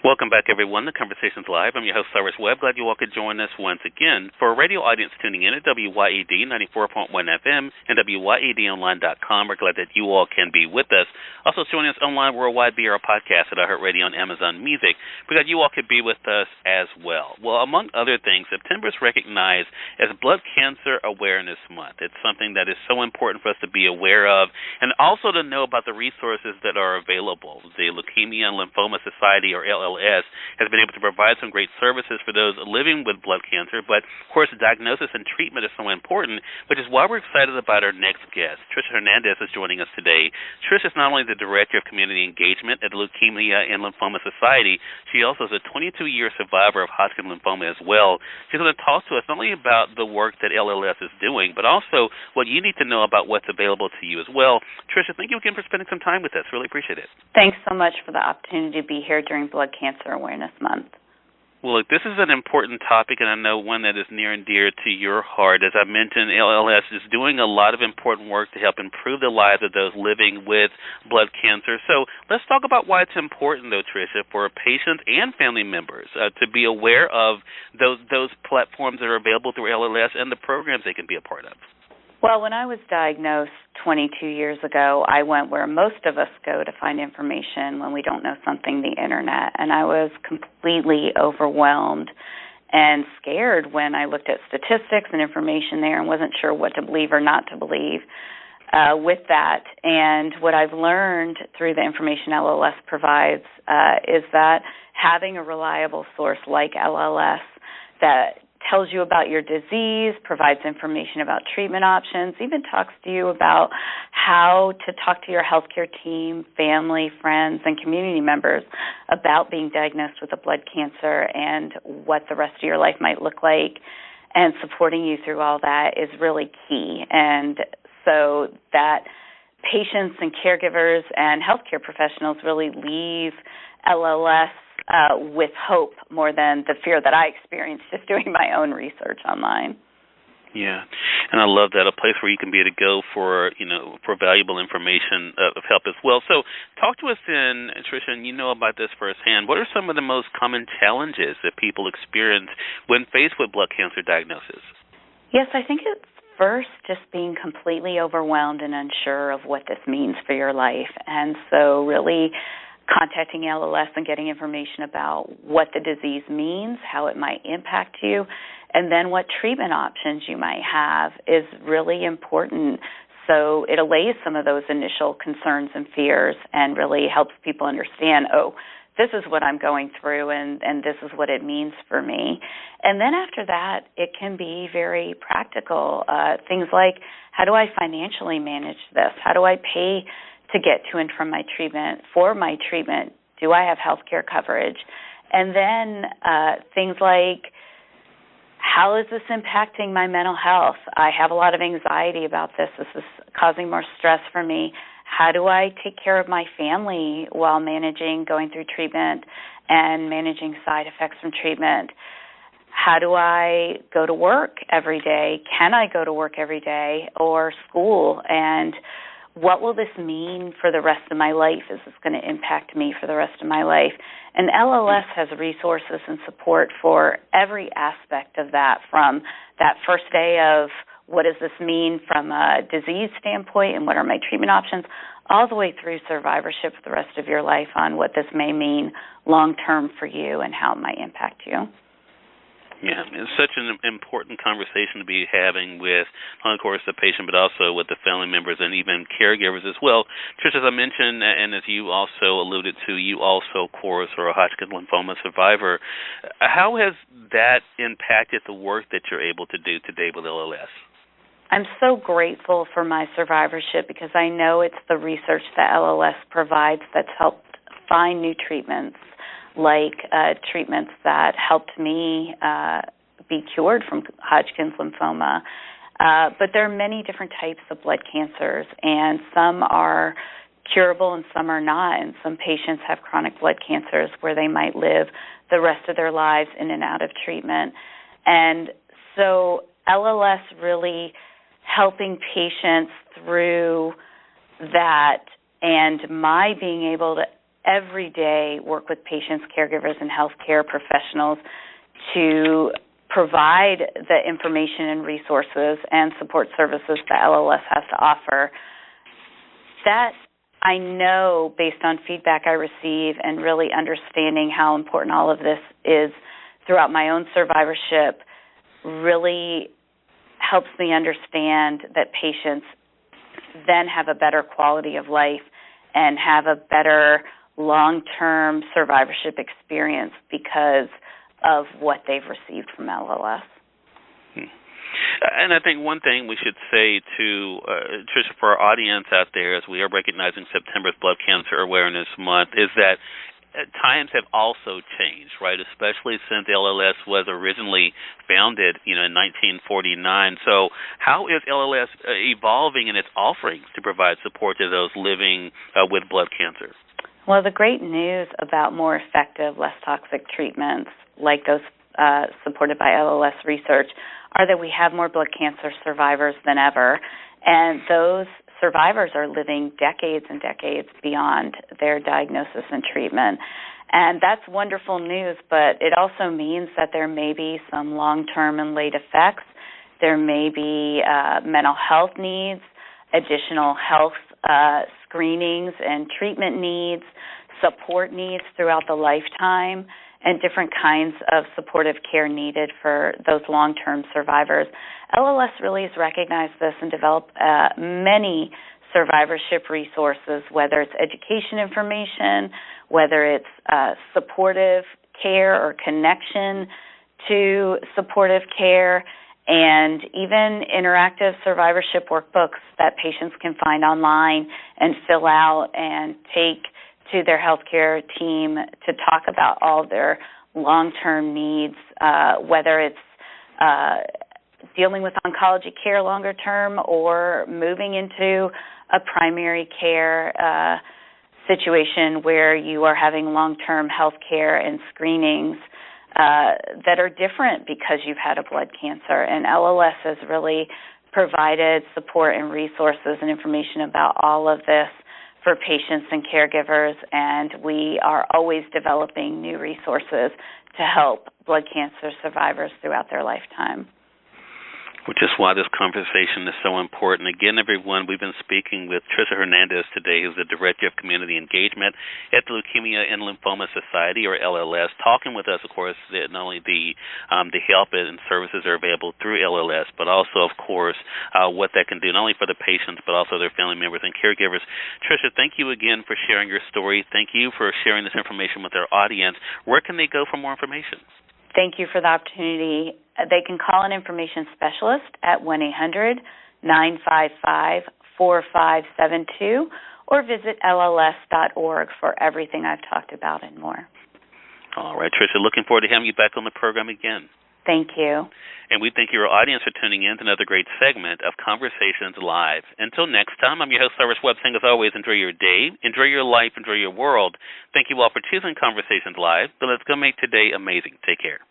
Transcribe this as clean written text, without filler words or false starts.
Welcome back, everyone. The Conversation's live. I'm your host, Cyrus Webb. Glad you all could join us once again. For a radio audience tuning in at WYED 94.1 FM and WYEDonline.com, we're glad that you all can be with us. Also joining us online worldwide via our podcast at iHeartRadio on Amazon Music. We're glad you all could be with us as well. Well, among other things, September is recognized as Blood Cancer Awareness Month. It's something that is so important for us to be aware of and also to know about the resources that are available. The Leukemia and Lymphoma Society, or LLs, has been able to provide some great services for those living with blood cancer, but of course diagnosis and treatment is so important, which is why we're excited about our next guest. Tricia Hernandez is joining us today. Tricia is not only the Director of Community Engagement at the Leukemia and Lymphoma Society, she also is a 22-year survivor of Hodgkin lymphoma as well. She's going to talk to us not only about the work that LLS is doing, but also what you need to know about what's available to you as well. Tricia, thank you again for spending some time with us. Really appreciate it. Thanks so much for the opportunity to be here during Blood Cancer Awareness Month. Well, look, this is an important topic, and I know one that is near and dear to your heart. As I mentioned, LLS is doing a lot of important work to help improve the lives of those living with blood cancer. So let's talk about why it's important, though, Tricia, for patients and family members to be aware of those platforms that are available through LLS and the programs they can be a part of. Well, when I was diagnosed 22 years ago, I went where most of us go to find information when we don't know something, the Internet, and I was completely overwhelmed and scared when I looked at statistics and information there and wasn't sure what to believe or not to believe with that. And what I've learned through the information LLS provides is that having a reliable source like LLS that tells you about your disease, provides information about treatment options, even talks to you about how to talk to your healthcare team, family, friends, and community members about being diagnosed with a blood cancer and what the rest of your life might look like, and supporting you through all that is really key. And so that patients and caregivers and healthcare professionals really leave LLS with hope more than the fear that I experienced just doing my own research online. Yeah, and I love that, a place where you can be able to go for valuable information of help as well. So talk to us then, Tricia, and you know about this firsthand. What are some of the most common challenges that people experience when faced with blood cancer diagnosis? Yes, I think it's first just being completely overwhelmed and unsure of what this means for your life. And so really contacting LLS and getting information about what the disease means, how it might impact you, and then what treatment options you might have is really important. So it allays some of those initial concerns and fears and really helps people understand, oh, this is what I'm going through and this is what it means for me. And then after that, it can be very practical. Things like, how do I financially manage this? How do I pay to get to and from my treatment, for my treatment? Do I have health care coverage? And then things like, how is this impacting my mental health? I have a lot of anxiety about this. This is causing more stress for me. How do I take care of my family while going through treatment and managing side effects from treatment? How do I go to work every day? Can I go to work every day or school? And what will this mean for the rest of my life? Is this going to impact me for the rest of my life? And LLS has resources and support for every aspect of that, from that first day of what does this mean from a disease standpoint and what are my treatment options, all the way through survivorship for the rest of your life on what this may mean long-term for you and how it might impact you. Yeah, it's such an important conversation to be having with, of course, the patient, but also with the family members and even caregivers as well. Tricia, as I mentioned, and as you also alluded to, you also, of course, are a Hodgkin lymphoma survivor. How has that impacted the work that you're able to do today with LLS? I'm so grateful for my survivorship because I know it's the research that LLS provides that's helped find new treatments, like treatments that helped me be cured from Hodgkin's lymphoma. But there are many different types of blood cancers, and some are curable and some are not, and some patients have chronic blood cancers where they might live the rest of their lives in and out of treatment. And so LLS really helping patients through that, and my being able to every day work with patients, caregivers, and healthcare professionals to provide the information and resources and support services that LLS has to offer. That I know, based on feedback I receive and really understanding how important all of this is throughout my own survivorship, really helps me understand that patients then have a better quality of life and have a better long-term survivorship experience because of what they've received from LLS. And I think one thing we should say to Tricia, for our audience out there, as we are recognizing September's Blood Cancer Awareness Month, is that times have also changed, right? Especially since LLS was originally founded, in 1949. So, how is LLS evolving in its offerings to provide support to those living with blood cancer? Well, the great news about more effective, less toxic treatments, like those supported by LLS research, are that we have more blood cancer survivors than ever, and those survivors are living decades and decades beyond their diagnosis and treatment. And that's wonderful news, but it also means that there may be some long-term and late effects. There may be mental health needs, additional health screenings and treatment needs, support needs throughout the lifetime, and different kinds of supportive care needed for those long-term survivors. LLS really has recognized this and developed many survivorship resources, whether it's education information, whether it's supportive care or connection to supportive care, and even interactive survivorship workbooks that patients can find online and fill out and take to their healthcare team to talk about all their long-term needs, whether it's dealing with oncology care longer term or moving into a primary care situation where you are having long-term health care and screenings that are different because you've had a blood cancer. And LLS has really provided support and resources and information about all of this for patients and caregivers, and we are always developing new resources to help blood cancer survivors throughout their lifetime. Which is why this conversation is so important. Again, everyone, we've been speaking with Tricia Hernandez today, who's the Director of Community Engagement at the Leukemia and Lymphoma Society, or LLS, talking with us, of course, that not only the help and services are available through LLS, but also, of course, what that can do, not only for the patients, but also their family members and caregivers. Tricia, thank you again for sharing your story. Thank you for sharing this information with our audience. Where can they go for more information? Thank you for the opportunity. They can call an information specialist at 1-800-955-4572 or visit lls.org for everything I've talked about and more. All right, Tricia, looking forward to having you back on the program again. Thank you. And we thank your audience for tuning in to another great segment of Conversations Live. Until next time, I'm your host, Cyrus Webb, saying as always, enjoy your day, enjoy your life, enjoy your world. Thank you all for choosing Conversations Live, but let's go make today amazing. Take care.